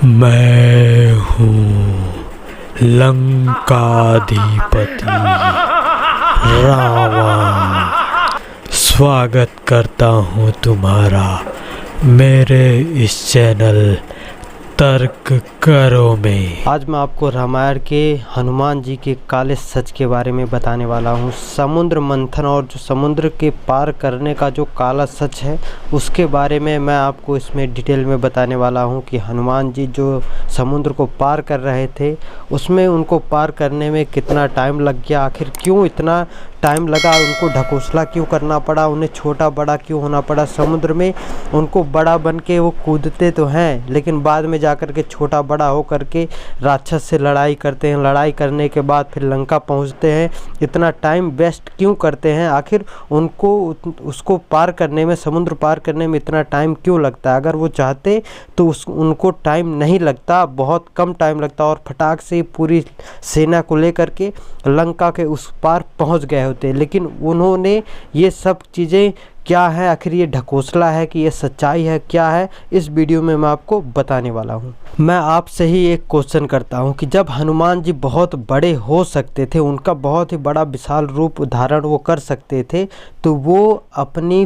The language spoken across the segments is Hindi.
मैं हूँ लंकाधिपति रावण। स्वागत करता हूँ तुम्हारा मेरे इस चैनल तर्क करो में। आज मैं आपको रामायण के हनुमान जी के काले सच के बारे में बताने वाला हूँ। समुद्र मंथन और जो समुद्र के पार करने का जो काला सच है उसके बारे में मैं आपको इसमें डिटेल में बताने वाला हूँ कि हनुमान जी जो समुद्र को पार कर रहे थे उसमें उनको पार करने में कितना टाइम लग गया, आखिर क्यों इतना टाइम लगा, उनको ढकोसला क्यों करना पड़ा, उन्हें छोटा बड़ा क्यों होना पड़ा समुद्र में। उनको बड़ा बन के वो कूदते तो हैं लेकिन बाद में जाकर के छोटा बड़ा हो करके राक्षस से लड़ाई करते हैं। लड़ाई करने के बाद फिर लंका पहुंचते हैं। इतना टाइम वेस्ट क्यों करते हैं, आखिर उनको उसको पार करने में, समुद्र पार करने में इतना टाइम क्यों लगता है। अगर वो चाहते तो उनको टाइम नहीं लगता, बहुत कम टाइम लगता और फटाक से पूरी सेना को लेकर के लंका के उस पार पहुंच गए होते। लेकिन उन्होंने ये सब चीज़ें क्या है, आखिर ये ढकोसला है कि ये सच्चाई है, क्या है, इस वीडियो में मैं आपको बताने वाला हूँ। मैं आपसे ही एक क्वेश्चन करता हूँ कि जब हनुमान जी बहुत बड़े हो सकते थे, उनका बहुत ही बड़ा विशाल रूप धारण वो कर सकते थे, तो वो अपनी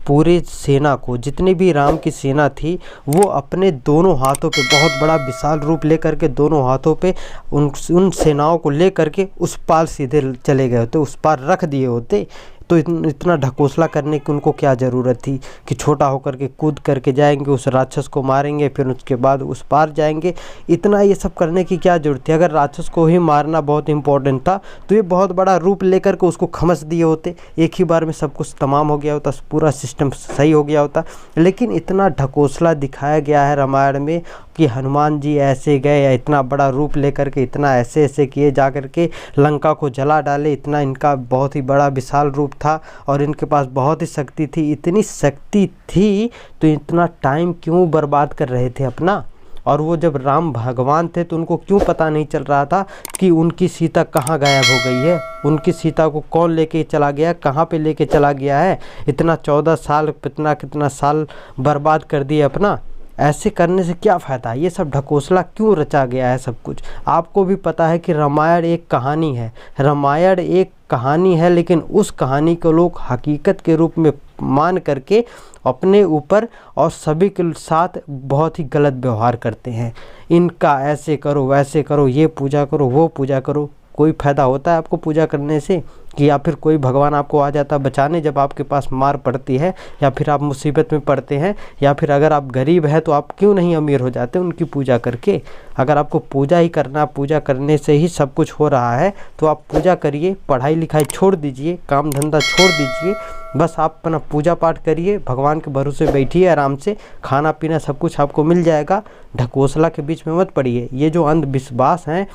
पूरी सेना को, जितनी भी राम की सेना थी, वो अपने दोनों हाथों पे बहुत बड़ा विशाल रूप लेकर के दोनों हाथों पे उन सेनाओं को लेकर के उस पार सीधे चले गए होते, उस पार रख दिए होते। तो इतना ढकोसला करने की उनको क्या ज़रूरत थी कि छोटा होकर के कूद करके जाएंगे, उस राक्षस को मारेंगे, फिर उसके बाद उस पार जाएंगे। इतना ये सब करने की क्या ज़रूरत थी। अगर राक्षस को ही मारना बहुत इंपॉर्टेंट था तो ये बहुत बड़ा रूप लेकर के उसको खमस दिए होते, एक ही बार में सब कुछ तमाम हो गया होता, पूरा सिस्टम सही हो गया होता। लेकिन इतना ढकोसला दिखाया गया है रामायण में कि हनुमान जी ऐसे गए या इतना बड़ा रूप लेकर के इतना ऐसे ऐसे किए, जा कर के लंका को जला डाले। इतना इनका बहुत ही बड़ा विशाल रूप था और इनके पास बहुत ही शक्ति थी। इतनी शक्ति थी तो इतना टाइम क्यों बर्बाद कर रहे थे अपना। और वो जब राम भगवान थे तो उनको क्यों पता नहीं चल रहा था कि उनकी सीता कहाँ गायब हो गई है, उनकी सीता को कौन लेके चला गया, कहाँ पे लेके चला गया है। इतना 14 साल कितना साल बर्बाद कर दिए अपना। ऐसे करने से क्या फ़ायदा, ये सब ढकोसला क्यों रचा गया है सब कुछ। आपको भी पता है कि रामायण एक कहानी है, रामायण एक कहानी है, लेकिन उस कहानी को लोग हकीकत के रूप में मान करके अपने ऊपर और सभी के साथ बहुत ही गलत व्यवहार करते हैं। इनका ऐसे करो वैसे करो, ये पूजा करो वो पूजा करो। कोई फ़ायदा होता है आपको पूजा करने से कि या फिर कोई भगवान आपको आ जाता बचाने जब आपके पास मार पड़ती है या फिर आप मुसीबत में पड़ते हैं, या फिर अगर आप गरीब हैं तो आप क्यों नहीं अमीर हो जाते उनकी पूजा करके। अगर आपको पूजा ही करना, पूजा करने से ही सब कुछ हो रहा है तो आप पूजा करिए, पढ़ाई लिखाई छोड़ दीजिए, काम धंधा छोड़ दीजिए, बस आप अपना पूजा पाठ करिए, भगवान के भरोसे बैठिए, आराम से खाना पीना सब कुछ आपको मिल जाएगा। ढकोसला के बीच में मत पड़िए। ये जो अंधविश्वास हैं,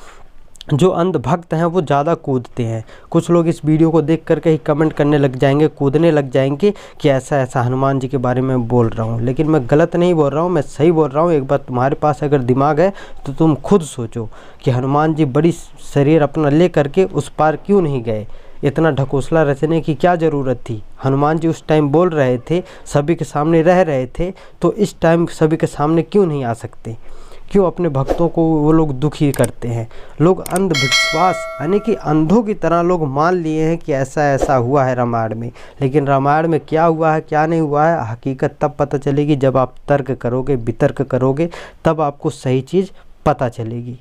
जो अंधभक्त हैं, वो ज़्यादा कूदते हैं। कुछ लोग इस वीडियो को देख करके ही कमेंट करने लग जाएंगे, कूदने लग जाएंगे कि ऐसा ऐसा हनुमान जी के बारे में बोल रहा हूँ। लेकिन मैं गलत नहीं बोल रहा हूँ, मैं सही बोल रहा हूँ। एक बार तुम्हारे पास अगर दिमाग है तो तुम खुद सोचो कि हनुमान जी बड़ी शरीर अपना ले करके उस पार क्यों नहीं गए। इतना ढकोसला रचने की क्या ज़रूरत थी। हनुमान जी उस टाइम बोल रहे थे, सभी के सामने रह रहे थे, तो इस टाइम सभी के सामने क्यों नहीं आ सकते। क्यों अपने भक्तों को वो लोग दुखी करते हैं। लोग अंधविश्वास यानी कि अंधों की तरह लोग मान लिए हैं कि ऐसा ऐसा हुआ है रामायण में। लेकिन रामायण में क्या हुआ है क्या नहीं हुआ है, हकीकत तब पता चलेगी जब आप तर्क करोगे, वितर्क करोगे, तब आपको सही चीज़ पता चलेगी।